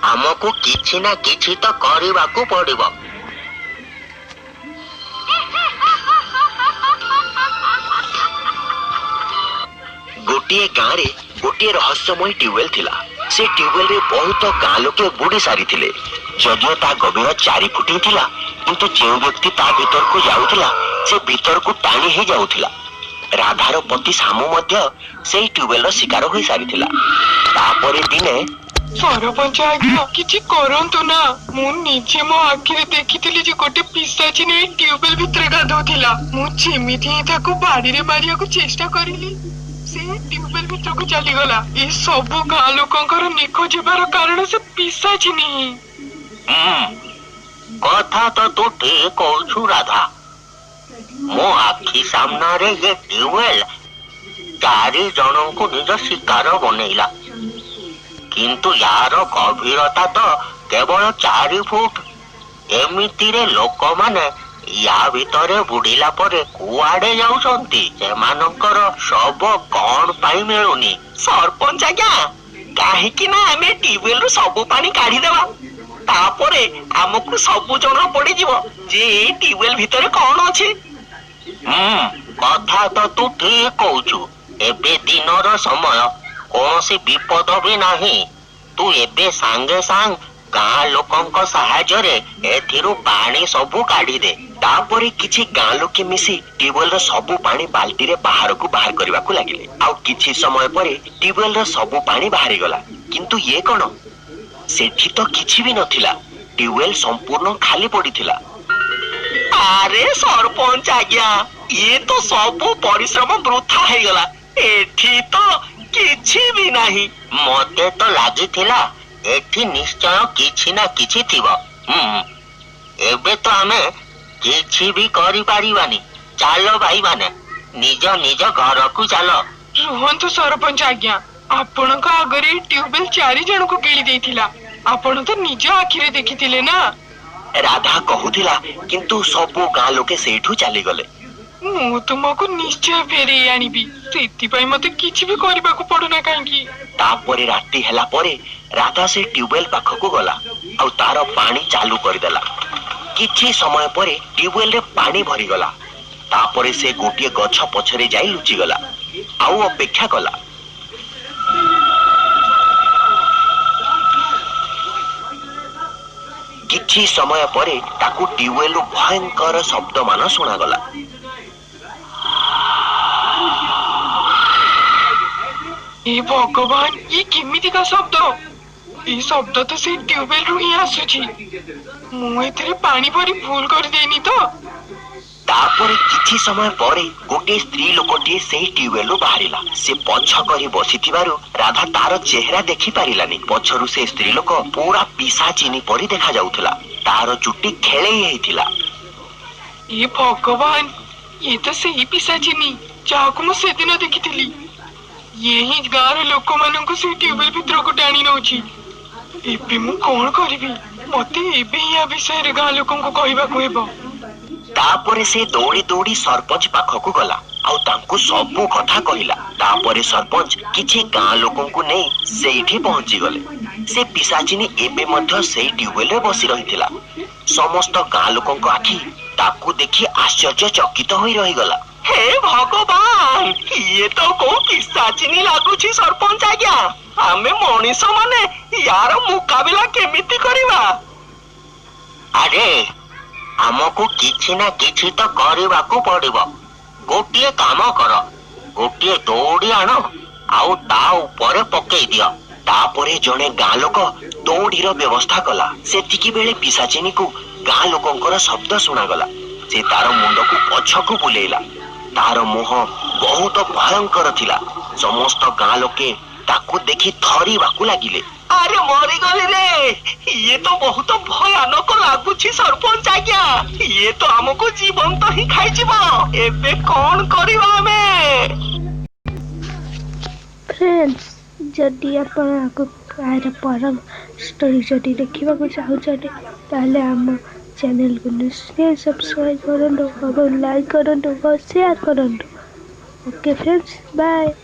आमको किछि ना किछि तो करबाकू पड़िबो। गोटे गाँव रे गोटे रहस्यमय ट्यूबवेल थिला। से ट्यूबवेल रे बहुत गाँ लोके बुड़ी सारी थिले। जदियो ता गभीर 4 फुट थिला, किंतु जे व्यक्ति ता भीतर को जाउथिला से भीतर को टाणी हे जाउथिला। राधार पति सामू मध्य से ट्यूबवेल शिकार होई सारी थिला। तापरे दिने सरपंच आज्ञा किछि करंतु ना। मु निजे मो आखिरे देखिथिली जे गोटे पिशाची ने ट्यूबवेल भितर गाधौथिला। मु जेमिति ही ताको बाड़ी रे मारिया को चेष्टा करिली, से ट्यूबवेल भितर को चली गला। ए सब गाँ लोकंकर निखोज हेबार कारण से पिशाची नहीं। कथा तो तू ठीक कहछु राधा। मो आखि सामना रे ये ट्यूबवेल 4 जनों को निज शिकार बनेइला, किंतु यार गभीरता तो केवल 4 फुट। एमिति रे लोक माने या भितरे बुड़ीला परे कुआडे जाउछंती, सेमानकर सब कोन पाई मिलुनी। सरपंच आज्ञा काहे कि ना हमें ट्यूबवेल रो सब पानी काढी देबा, तापरे हमकु सब जणा पड़ी जीवो जे ट्यूबवेल भितरे कोन अछि। कथा तो तू ठीक कहछु। एबे दिनर समय कौनसी विपद भी नहीं। तू एबे सांगे सांग गाँ लोकंक सहायरे एथिरु पानी सबु काढी दे। तापरे किछि गाँ लोके मिसी ट्यूबवेल रो सबु पानी बाल्टी रे बाहर को बाहर करबा को लागिले। आ किछि समय परे ट्यूबवेल रो सबु पानी बाहरी गला, किंतु ये कोन सेठी तो किछि भी नथिला। ट्यूबवेल संपूर्ण खाली पड़ीथिला। अरे सरपंच आज्ञा ये तो सबु परिश्रम वृथा हे गला। एठी तो किछि भी नाही। मते तो लागिथिला एठी निश्चय किछि ना किछि थिबो। एबे तो हमें किछि भी करि पारिबानी। चलो भाई माने निज निज घर को चलो। रुहंतु सरपंच आज्ञा, आपनका आगरे ट्यूबवेल 4 जन को गिली देथिला। आपण तो निज आखिरे देखिथिले ना। राधा कहूथिला, किंतु सबु गाँ लोके सेठू चली गले। मु तुमको निश्चय फेरे आनिबी, सेति पई मते किछि भी करबा को पड़ना काहेकि। तापरे राती हैला परे राधा से ट्यूबवेल पाखको गला और तार पानी चालू कर देला। किछि समय परे ट्यूबवेल रे पानी भरी गला। तापरे से गोटिए गछ पछरे जाई लुचि गला आउ अपेक्षा कला। किछि समय परे ताकू ट्यूबवेल भयंकर शब्द मान सुना गला। ए भगवान, ये केमिति का शब्द? ये शब्द तो से ट्यूबवेल रु ही आसुची। मु एथरे पानी भरी भूल कर देनी तो। तापरे किछि समय परे गोटे स्त्री लोकटी से ट्यूबवेल रु बाहरिला। से पछ करी बसिथिबारु राधा तार चेहरा देखि पारिलानी। पछरु से स्त्री लोक पूरा पिशाचिनी परी देखा जाउथला। तार चुट्टी खेळेई हेतिला। ये भगवान, ये तो सही पिशाचिनी जाको मु सेदिन देखिथिली। ये ही गाँव लोक मानक से ट्यूबवेल भितर को टाणी नउची। एबे मु कोन करिवि? मते एबे या विषय रे गाँ लोकन को कहबा को हेबो। तापरे से दौड़ी दौड़ी सरपंच पाखकु गला आउ तांकु सबु कथा कहिला। तापरे सरपंच किछि गाँ लोकन को नै सेठी पहुंची गले। से पिशाचिनी एबे मध्य से ट्यूबवेल रे बसी रहिथिला। समस्त गाँ लोकन को आखि ताकु देखि आश्चर्य चकित होई रहि गला। हे भगवान, ये तो को पिशाचिनी लागुछि सरपंच आज्ञा। आमे मनीष माने यार मुकाबिला केमिति करिवा? अरे हमको किछि ना किछि तो करबाकू पड़िबो। गोटिए काम कर, गोटिए दौड़ी आण आउ ता ऊपर पकेई दियो। तापरे जने गाँ लोक दौड़ीर व्यवस्था कला। सेतिकी बेले पिशाचिनी को गाँ लोकंकर शब्द सुना गला। से तार मुंड को पछकू बुलेइला। तार मुह बहुत भयंकर थिला। समस्त गाँ लोके ताकू देखि थरीबाकू लागिले। अरे मरी गले रे, ये तो बहुत भयानक लागुछि सरपंच आज्ञा। ये तो हमको जीवंत ही खाई जीवो। एबे कोन करिबा हमें? फ्रेंड्स, जदि आपण को कार परम स्टोरी जदि देखिबा को चाहुछटे ताले हम चैनल को निश्चय सब्सक्राइब करंतु और लाइक करंतु और शेयर करंतु। Okay friends, bye.